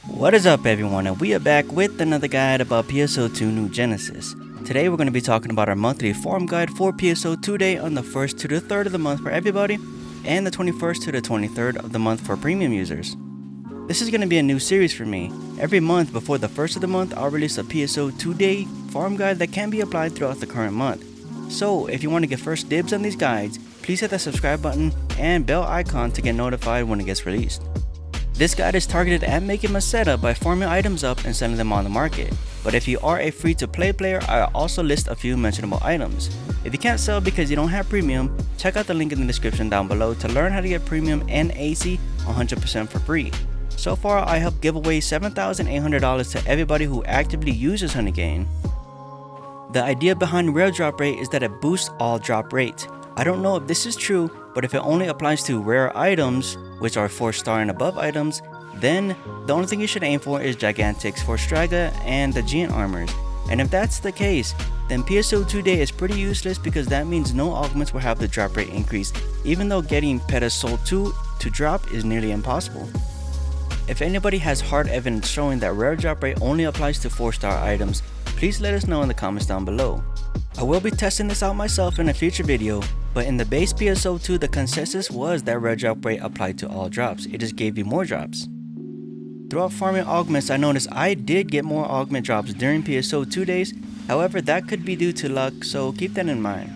What is up everyone, and we are back with another guide about PSO2 New Genesis. Today we're going to be talking about our monthly farm guide for PSO2 Day on the 1st to the 3rd of the month for everybody, and the 21st to the 23rd of the month for premium users. This is going to be a new series for me. Every month before the 1st of the month, I'll release a PSO2 Day farm guide that can be applied throughout the current month. So if you want to get first dibs on these guides, please hit that subscribe button and bell icon to get notified when it gets released. This guide is targeted at making Meseta by farming items up and selling them on the market. But if you are a free-to-play player, I also list a few mentionable items. If you can't sell because you don't have premium, check out the link in the description down below to learn how to get premium and AC 100% for free. So far, I helped give away $7,800 to everybody who actively uses Honeygain. The idea behind rare drop rate is that it boosts all drop rates. I don't know if this is true, but if it only applies to rare items, which are 4-star and above items, then the only thing you should aim for is Gigantix for Straga and the Giant armors. And if that's the case, then PSO2 Day is pretty useless because that means no augments will have the drop rate increase, even though getting PSO2 to drop is nearly impossible. If anybody has hard evidence showing that rare drop rate only applies to 4-star items, please let us know in the comments down below. I will be testing this out myself in a future video, but in the base PSO2 the consensus was that rare drop rate applied to all drops, it just gave you more drops. Throughout farming augments, I noticed I did get more augment drops during PSO2 days, however that could be due to luck, so keep that in mind.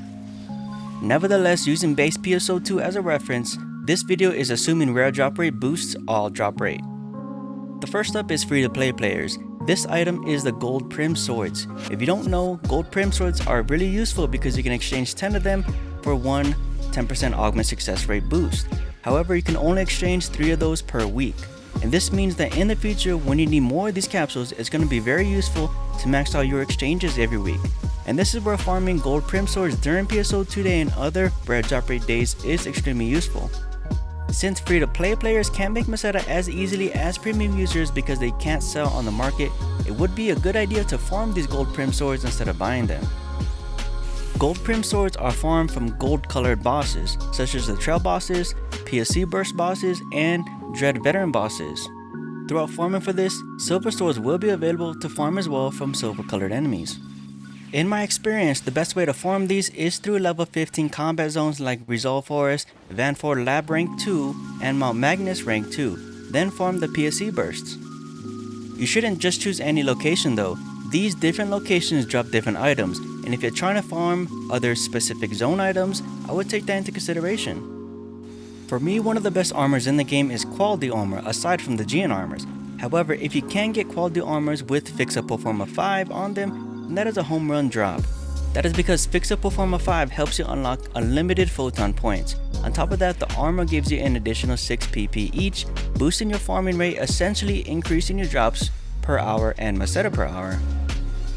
Nevertheless, using base PSO2 as a reference, this video is assuming rare drop rate boosts all drop rate. The first up is free to play players. This item is the gold prim swords. If you don't know, gold prim swords are really useful because you can exchange 10 of them for one 10% augment success rate boost. However, you can only exchange 3 of those per week. And this means that in the future, when you need more of these capsules, it's going to be very useful to max out your exchanges every week. And this is where farming gold prim swords during PSO2 Day and other rare drop rate days is extremely useful. Since free-to-play players can't make Meseta as easily as premium users because they can't sell on the market, it would be a good idea to farm these gold prim swords instead of buying them. Gold prim swords are farmed from gold colored bosses, such as the trail bosses, PSC burst bosses, and dread veteran bosses. Throughout farming for this, silver swords will be available to farm as well from silver colored enemies. In my experience, the best way to farm these is through level 15 combat zones like Resolve Forest, Vanford Lab rank 2, and Mount Magnus rank 2, then farm the PSC bursts. You shouldn't just choose any location though. These different locations drop different items, and if you're trying to farm other specific zone items, I would take that into consideration. For me, one of the best armors in the game is quality armor aside from the Giant armors. However, if you can get quality armors with Fix-Up Performa 5 on them, that is a home run drop. That is because Fix-Up Performa 5 helps you unlock unlimited photon points. On top of that, the armor gives you an additional 6 PP each, boosting your farming rate, essentially increasing your drops per hour and Meseta per hour.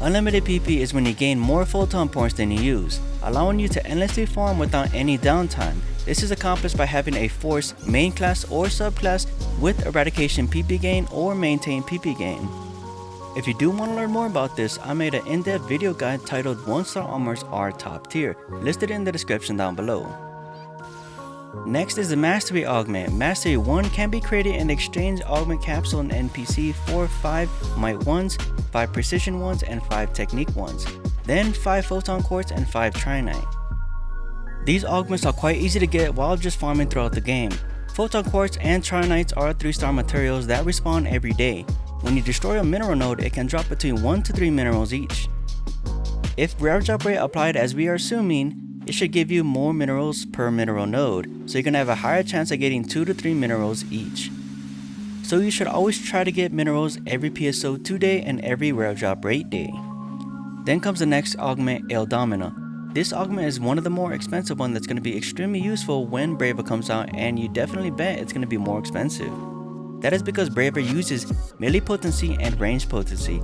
Unlimited PP is when you gain more photon points than you use, allowing you to endlessly farm without any downtime. This is accomplished by having a Force main class or subclass with Eradication PP gain or Maintain PP gain. If you do want to learn more about this, I made an in-depth video guide titled 1-star armors are top tier, listed in the description down below. Next is the Mastery Augment. Mastery 1 can be created in the Exchange Augment Capsule and NPC for 5 Might 1s, 5 Precision 1s, and 5 Technique 1s, then 5 Photon Quartz and 5 Trinite. These augments are quite easy to get while just farming throughout the game. Photon Quartz and Trinites are 3-star materials that respawn every day. When you destroy a mineral node, it can drop between 1 to 3 minerals each. If rare drop rate applied as we are assuming, it should give you more minerals per mineral node, so you're gonna have a higher chance of getting 2 to 3 minerals each. So you should always try to get minerals every PSO2 day and every rare drop rate day. Then comes the next augment, Ailment. This augment is one of the more expensive ones that's going to be extremely useful when Braver comes out, and you definitely bet it's going to be more expensive. That is because Braver uses melee potency and range potency.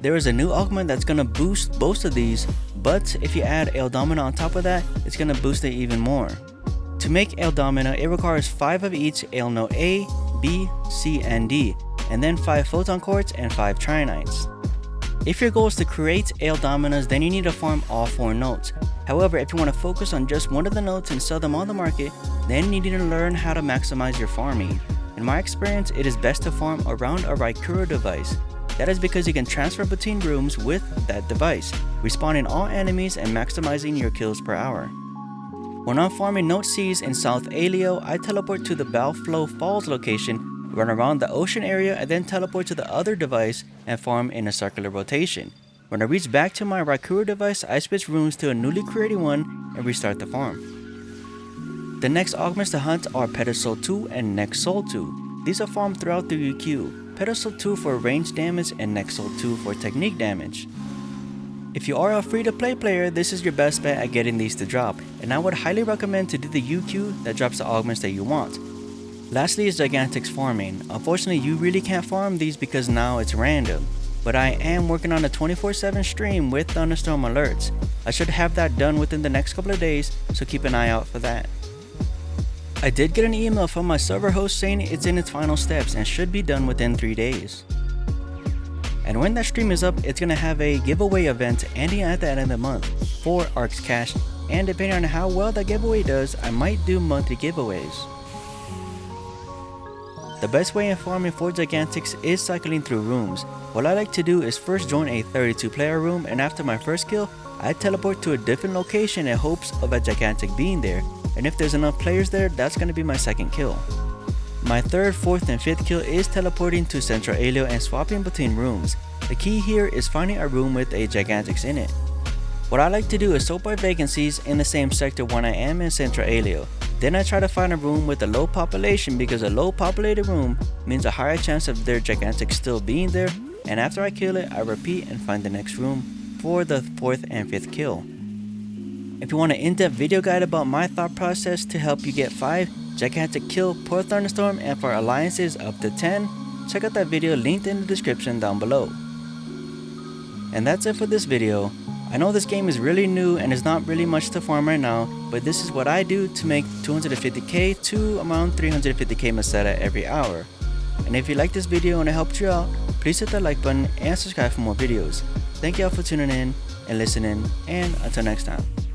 There is a new augment that's going to boost both of these, but if you add Ailment on top of that, it's going to boost it even more. To make Ailment, it requires 5 of each Ailnote A, B, C, and D, and then 5 Photon Quartz and 5 Trinites. If your goal is to create Ailments, then you need to farm all 4 notes. However, if you want to focus on just one of the notes and sell them on the market, then you need to learn how to maximize your farming. In my experience, it is best to farm around a Raikuro device. That is because you can transfer between rooms with that device, respawning all enemies and maximizing your kills per hour. When I'm farming Note Cs in South Aileo, I teleport to the Balflow Falls location, run around the ocean area, and then teleport to the other device and farm in a circular rotation. When I reach back to my Raikuro device, I switch rooms to a newly created one and restart the farm. The next augments to hunt are PSO2 and PSO2. These are farmed throughout the UQ, PSO2 for range damage and PSO2 for technique damage. If you are a free-to-play player, this is your best bet at getting these to drop, and I would highly recommend to do the UQ that drops the augments that you want. Lastly is Gigantix farming. Unfortunately, you really can't farm these because now it's random, but I am working on a 24/7 stream with thunderstorm alerts. I should have that done within the next couple of days, so keep an eye out for that. I did get an email from my server host saying it's in its final steps and should be done within 3 days. And when that stream is up, it's going to have a giveaway event ending at the end of the month for Arcs Cash, and depending on how well that giveaway does, I might do monthly giveaways. The best way of farming for Gigantix is cycling through rooms. What I like to do is first join a 32 player room, and after my first kill, I teleport to a different location in hopes of a Gigantix being there, and if there's enough players there, that's going to be my second kill. My third, fourth, and fifth kill is teleporting to Central Aileo and swapping between rooms. The key here is finding a room with a Gigantix in it. What I like to do is sort by vacancies in the same sector when I am in Central Aileo. Then I try to find a room with a low population because a low populated room means a higher chance of their Gigantix still being there, and after I kill it, I repeat and find the next room for the fourth and fifth kill. If you want an in-depth video guide about my thought process to help you get 5 Gigantix kill per thunderstorm and for alliances up to 10, check out that video linked in the description down below. And that's it for this video. I know this game is really new and there's not really much to farm right now, but this is what I do to make 250k to around 350k Meseta every hour. And if you like this video and it helped you out, please hit that like button and subscribe for more videos. Thank you all for tuning in and listening, and until next time.